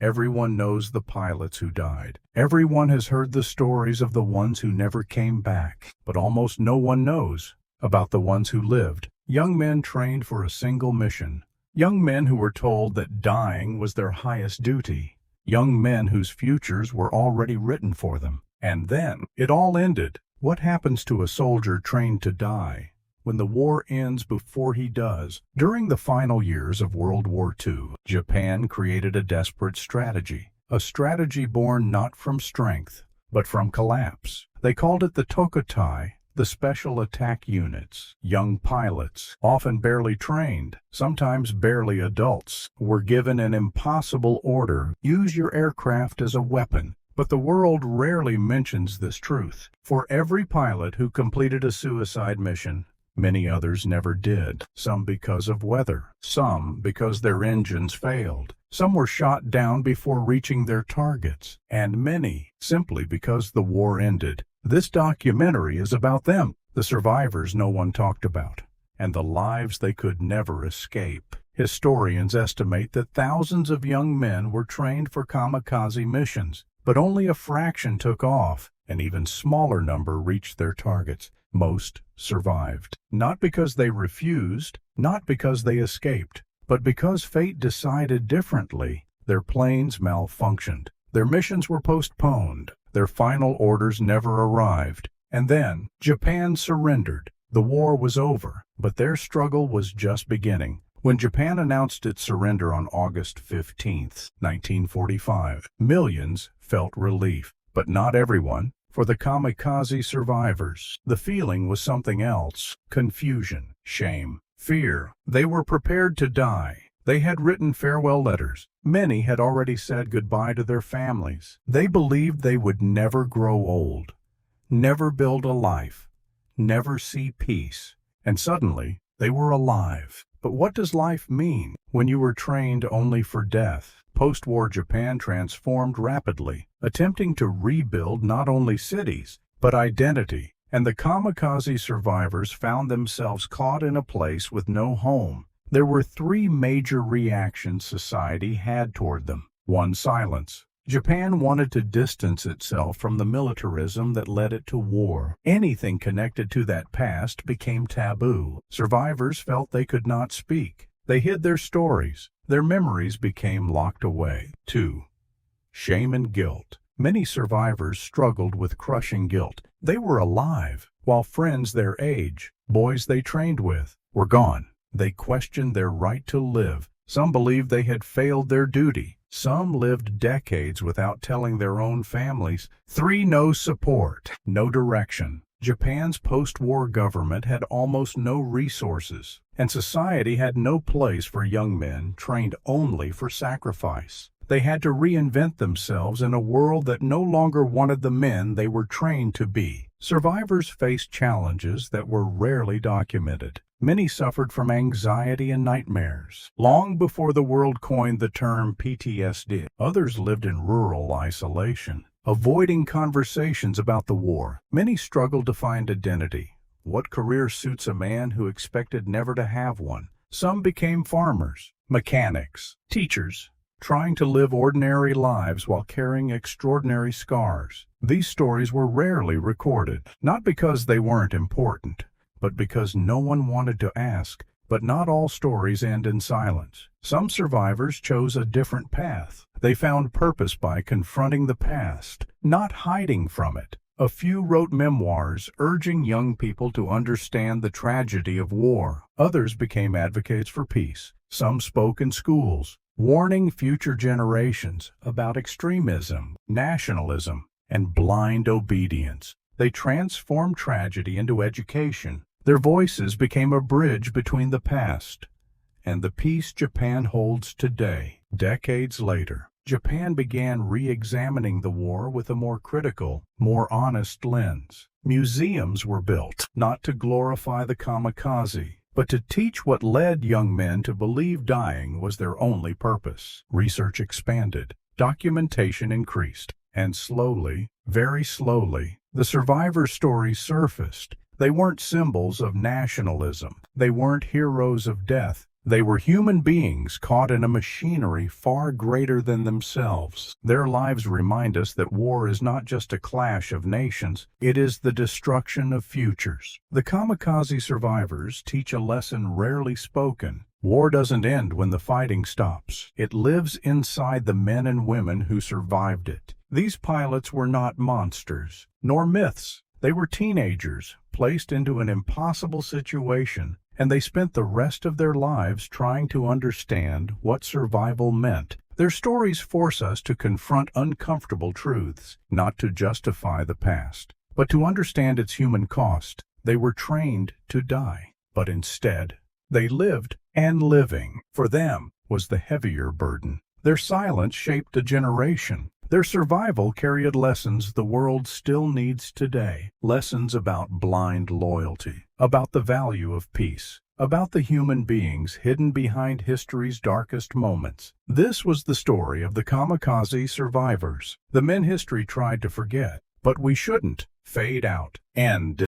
Everyone knows the pilots who died. Everyone has heard the stories of the ones who never came back. But almost no one knows about the ones who lived. Young men trained for a single mission. Young men who were told that dying was their highest duty. Young men whose futures were already written for them. And then it all ended. What happens to a soldier trained to die when the war ends before he does? During the final years of World War II, Japan created a desperate strategy, a strategy born not from strength, but from collapse. They called it the Tokutai, the Special Attack Units. Young pilots, often barely trained, sometimes barely adults, were given an impossible order: use your aircraft as a weapon. But the world rarely mentions this truth. For every pilot who completed a suicide mission, many others never did. Some because of weather, some because their engines failed. Some were shot down before reaching their targets, and many simply because the war ended. This documentary is about them, the survivors no one talked about, and the lives they could never escape. Historians estimate that thousands of young men were trained for kamikaze missions, but only a fraction took off. An even smaller number reached their targets. Most survived, not because they refused, not because they escaped, but because fate decided differently. Their planes malfunctioned. Their missions were postponed. Their final orders never arrived. And then Japan surrendered. The war was over, but their struggle was just beginning. When Japan announced its surrender on August 15, 1945, millions felt relief. But not everyone. For the kamikaze survivors, the feeling was something else: confusion, shame, fear. They were prepared to die. They had written farewell letters. Many had already said goodbye to their families. They believed they would never grow old, never build a life, never see peace. And suddenly, they were alive. But what does life mean when you were trained only for death? Post-war Japan transformed rapidly, attempting to rebuild not only cities, but identity. And the kamikaze survivors found themselves caught in a place with no home. There were three major reactions society had toward them. One, silence. Japan wanted to distance itself from the militarism that led it to war. Anything connected to that past became taboo. Survivors felt they could not speak. They hid their stories. Their memories became locked away. 2. Shame and guilt. Many survivors struggled with crushing guilt. They were alive, while friends their age, boys they trained with, were gone. They questioned their right to live. Some believed they had failed their duty. Some lived decades without telling their own families. 3. No support, no direction. Japan's post-war government had almost no resources, and society had no place for young men trained only for sacrifice. They had to reinvent themselves in a world that no longer wanted the men they were trained to be. Survivors faced challenges that were rarely documented. Many suffered from anxiety and nightmares, long before the world coined the term PTSD. Others lived in rural isolation, avoiding conversations about the war. Many struggled to find identity. What career suits a man who expected never to have one? Some became farmers, mechanics, teachers, trying to live ordinary lives while carrying extraordinary scars. These stories were rarely recorded, not because they weren't important, but because no one wanted to ask. But not all stories end in silence. Some survivors chose a different path. They found purpose by confronting the past, not hiding from it. A few wrote memoirs urging young people to understand the tragedy of war. Others became advocates for peace. Some spoke in schools, warning future generations about extremism, nationalism, and blind obedience. They transformed tragedy into education. Their voices became a bridge between the past and the peace Japan holds today. Decades later, Japan began re-examining the war with a more critical, more honest lens. Museums were built, not to glorify the kamikaze, but to teach what led young men to believe dying was their only purpose. Research expanded, documentation increased, and slowly, very slowly, the survivor stories surfaced. They weren't symbols of nationalism. They weren't heroes of death. They were human beings caught in a machinery far greater than themselves. Their lives remind us that war is not just a clash of nations, it is the destruction of futures. The Kamikaze survivors teach a lesson rarely spoken. War doesn't end when the fighting stops. It lives inside the men and women who survived it. These pilots were not monsters, nor myths. They were teenagers, placed into an impossible situation, and they spent the rest of their lives trying to understand what survival meant. Their stories force us to confront uncomfortable truths, not to justify the past, but to understand its human cost. They were trained to die, but instead, they lived, and living, for them, was the heavier burden. Their silence shaped a generation. Their survival carried lessons the world still needs today. Lessons about blind loyalty, about the value of peace, about the human beings hidden behind history's darkest moments. This was the story of the Kamikaze survivors, the men history tried to forget, but we shouldn't fade out. End.